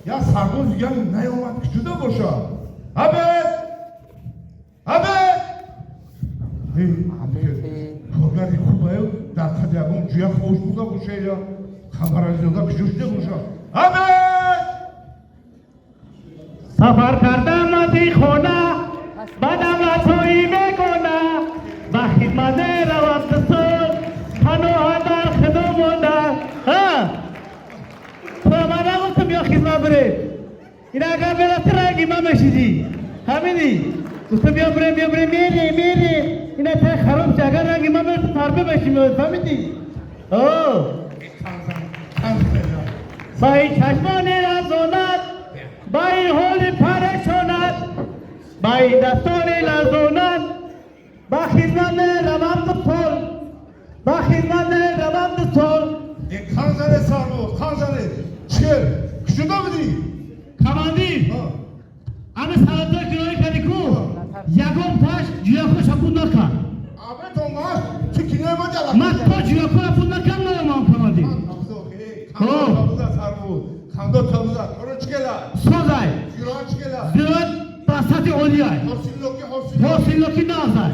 یا سرباز دیگه نیامد که جدا باشه. عبد کارگری خوبه در تدیگون جویا خوش بوده باشه یا خبر از یاده که جوشده باشه. عبد سفر کردم از این خونه بدم رسویی میکنه و خدمت روابط سال پناه در خدمت مانده. تو من نگفتم یا خدمت بره این اگر برسه رنگی من بشیدی همینی گفتم بیا بره میره این تا خراب شد اگر رنگی من برسه تربه بشیم فهمیدی؟ با این چشمان رزانت با این حال پرشانت با این دستان لرزانت با خدمت روابط سال این خانزانه سالو خانزانه چیه؟ کشودا بودی؟ کماندیر همه سالتا کناری کردی کو یکم پاش جویاکو شکون نکن آبه تو ماش چی کنی ما جلب من تو جویاکو شکون نکن نمیم کماندیر خاندا تابوزا سربود خاندا تابوزا کارو چکلا سوزای زیران چکلا زیران بساتی اولیای حسین لوکی نازای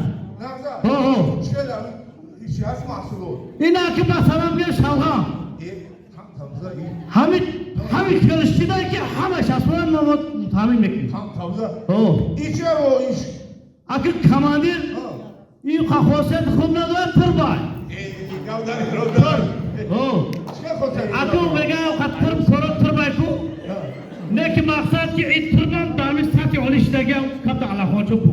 چکلا ایشی هست محصولو اینا که بسرم بیر شوها همین کلشتیدایی که همش اصلا ما تامین میکنیم تابوزا ایچی رو ایش اگه کماندیر این خواستید خوب نداره تر بای اگه بگه خطر سرات تر بای کو نه که مقصد که این تربان دامی ساتی اولیش دگه کبت علا خوچو کو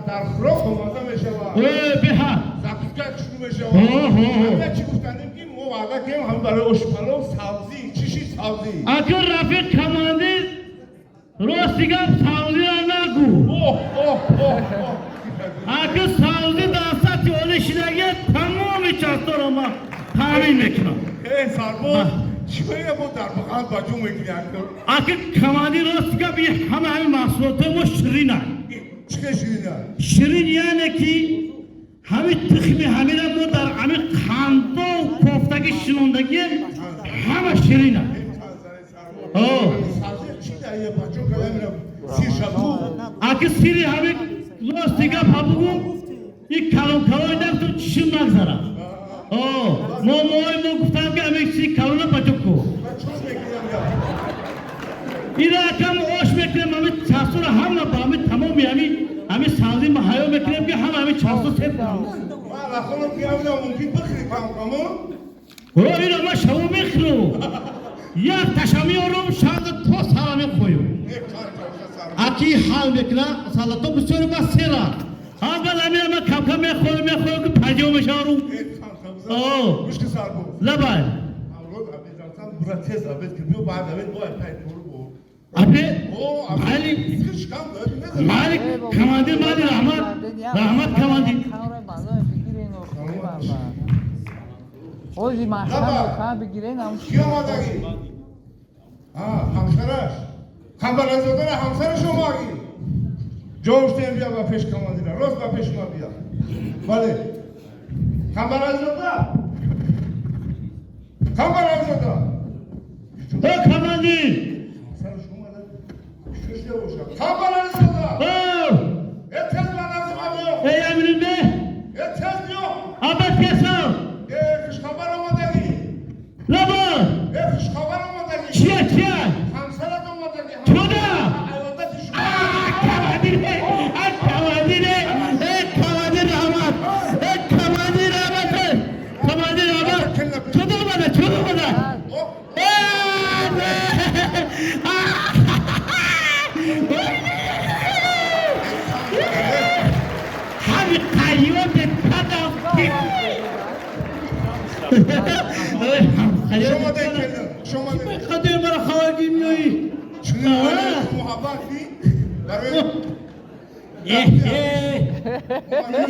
در خروف مازه میشه و بها زکوکت شروع میشه و همه چی گفتنیم که ما وعده کنیم هم برای اشپلو سبزی چیشی سبزی اگه رفیق کماندیر راستیگم سبزی را نگو اگه سبزی دستاتی اولیش دگه تمامی چستر رو ما تامین میکنم سرباز چیه بود در بخان باجو میکنی اگه کماندیر راستیگم همه محصولات ما شیرینه چه شیرینه؟ شیرین یعنی که همین تخمی همین ما در همین خنده و کوفتگی شنوندگی همه شیرینه اگه سیری همین راستیگم بگو این کلام در تو چشم نگذارم ما گفتم که همین سی کلام بچه کو این رقم اوش میکنیم همین چهستو را همه با همین تمامی همین سازی محایو میکنیم که همین چهستو سیب کنیم ما خودم بیامده ممکن بخری کامو این را ما شما میخرو یک تشمی رو شاید تو سلامی خویم اکی حال میکنه سالتو بسیاری با سیرا اول همه کم میخویم که پجیو میشارو مشکل سر بود لبای امروز عبیدالتان برا تیز عبید که بیو بعد عبید باید پای پورو بود مالک کماندیر مالی رحمت کماندیر اوزی ماشنا بگیرین کی آمدگی؟ همسرش خبر از دادن همسر شما گی جوشتیم بیا با پیش کماندیر راست با پیش ما بیا بله خبر از دادن کماندیر خبر از دادن اتز من از ما ای امین به اتز بیو آباد کسا خوش خبر آمدگی لبا خوش خبر آمدگی چیه همسرت آمدگی تودا ایوادت شما کماندیر رحمت چطور بده همین قیوم به پدم شما دیگه شما دیگه خاطر برای خواهی میایی شما محبت بی برای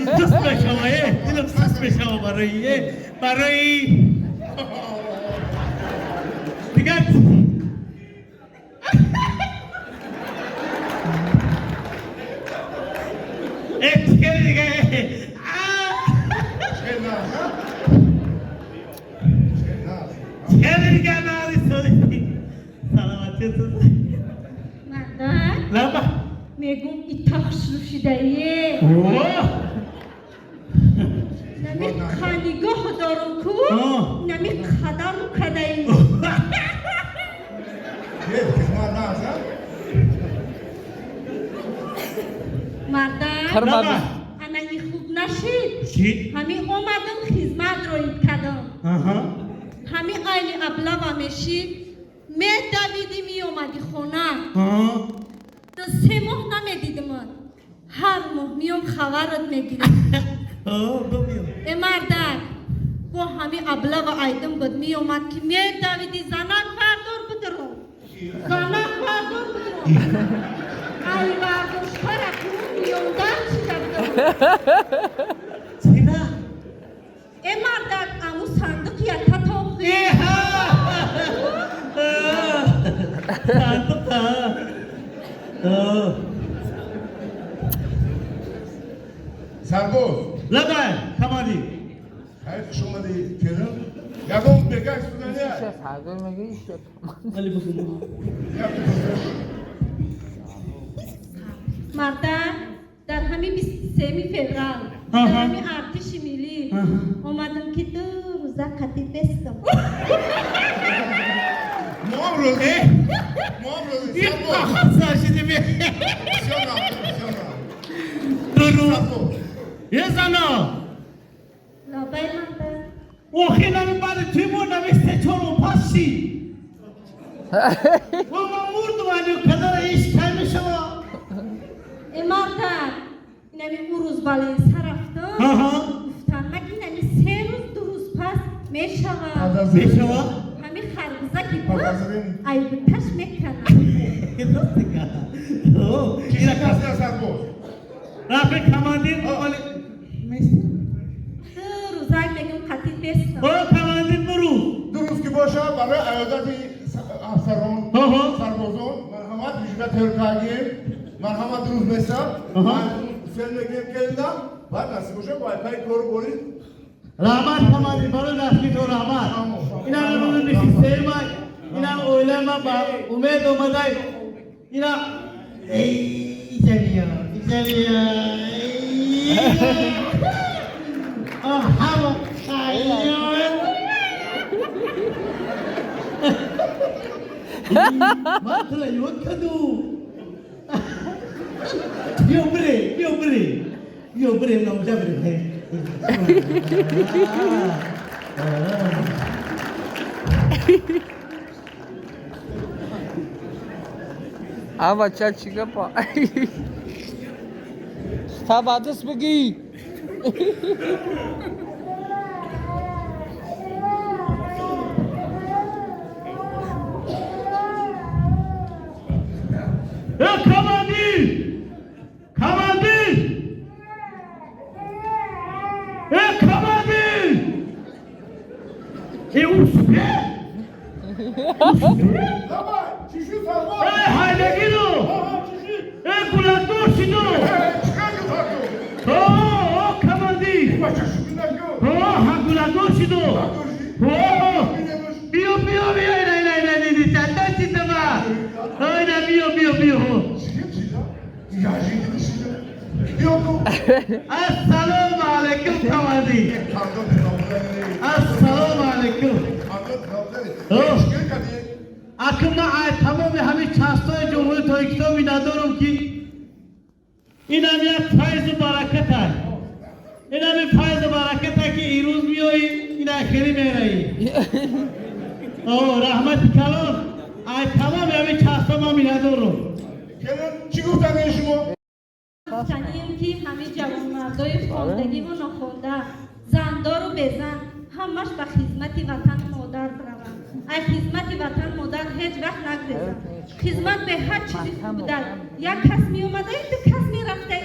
دست به شما اینو دست به شما برای دیگه دیگه چه دیگه ناری سالی سلامت مردان لبا میگم ای تخشوشیدهیه نمی خانیگاه دارم کو نمی خدام کدهی Gel kızma nazar. مردان لبا اما ای خوب نشید چی؟ همی اومدم خدمت رو اید کدم آها همی آینی ابلا میشید می دویدی می اومدی خونه آه تا 3 ماه نمیدیدم هر ماه میام خبرت میگیرم ببین ای مردک با همی ابلا و ایدم بود می اومد که می دویدی زنک بردار بدرم زنک بردار بدرم ای برداشت پرکون میوندن چی کردم چینا ای مردک امو صندوق یکتا توخی Sarboz. لبا کمانی Hayır şuna değil Kerim. Yadım bekar üstüne ne? علی بسم مردک در همین 23 فوریه در همین ارتش ملی اومدم که 2 روزه قطعی بستم Muamrozi. Muamrozi. Sarboz. ساشیدی می Siyona. Siyona. درو Sarboz. یه زنا لابای مردک اوخی نمی بعد تیمو نوشته چونو پاسی و ما مرد وانیو کدر ایش کمی شما ای مردک اینمی او روز بالای سر رفتم گفتم مگه اینمی 3 روز 2 روز پس میشوم میشوا همین خربوزه که بود Pagazırın. ای بتش میکنم درسته که Kişi kasya Sarboz. رافع کماندین اولی 2 روزه میگم قطعی بستم او کماندین برو Duruz ki boşa bana ayodati afsaron. Sarbozon. Merhamet hizmet hırkagi. Merhamet duruz mesa. Sen de gel gelda. Bak nasıl boşa Wi-Fi kor bori. رحمت کماندین برو نفتی تو رحمت اینا رو نیستی سیما اینا اویلما با امید اومدای اینا ایجالیا همه خیال من تو را یاد کدو بیا بره نامجا بره Ama çarşıga pa. Tabadas bagi. Lama. Kişi Sarboz. Kamandi! Başka şu günden yok. Hagulador shido! Bio, santa chitama! Oina, bio! Assalamu alaikum, Kamandi! Assalamu alaikum! Akımda tamam ve hami çastoy cumhuriyet hoikto minadorum ki inam ya faiz barakat ay. İnam faiz barakat ay ki iruz miyoy ina khiri merai. Oh rahmet kalon. Ay tamam ya hami çastoma minadorum. Kenan çıkıp ne işim o? گفتنیم که همه جوانمردای خواندگی و نخوانده زندار و بزن همش به خدمت وطن مادر بروند ای خدمت وطن مادر هیچ وقت نگذارم خدمت به هر چیزی بوده یک کس می اومده دو کس می رفته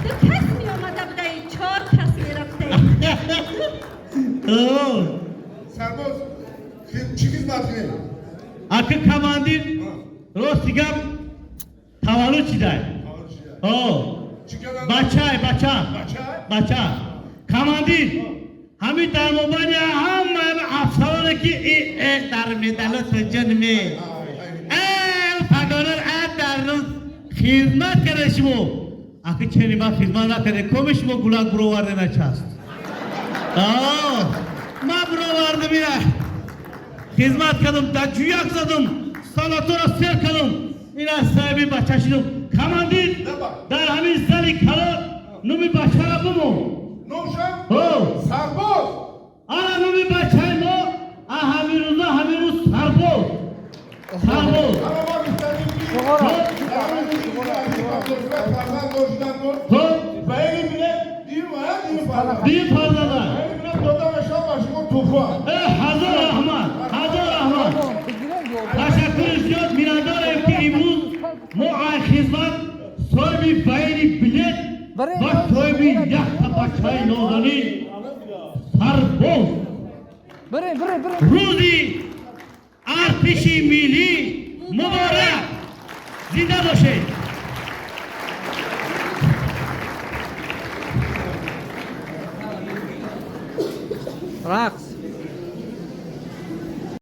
دو کس می اومده بوده 4 کس می رفته Sarboz. Çıkız matine. Akı kamandin rostigam tavalu çiday. Oh. Bacha. Kamandin. همین در مبانی همه افسرانه که در مدالت جنمی پگانر در روز خدمت کرده شما اگه چنین با خدمت نکنه کمش ما گلان برو وارده نچاست ما برو وارده میره خدمت کردم در جویاک زدم سالاتو را سیر کردم این از صاحبی بچه شدم کماندید در همین سالی کلا نومی بچه را بمون نوشم سرباز آره نومی بچه ما همین روز سرباز ama bak istedim ki Bayı bile değil mi ya? Değil mi fazla? bir fazla var. Bayı bile dodan aşağı başımı tufan. Hazır Rahman, Hazır Rahman. Teşekkür ediyoruz. Mirador ki imuz muay hizmet soybi bayri bilet bak soybi yakta başay nozani sarboz. Ruzi artişi milli mübarek zinde başı. رقص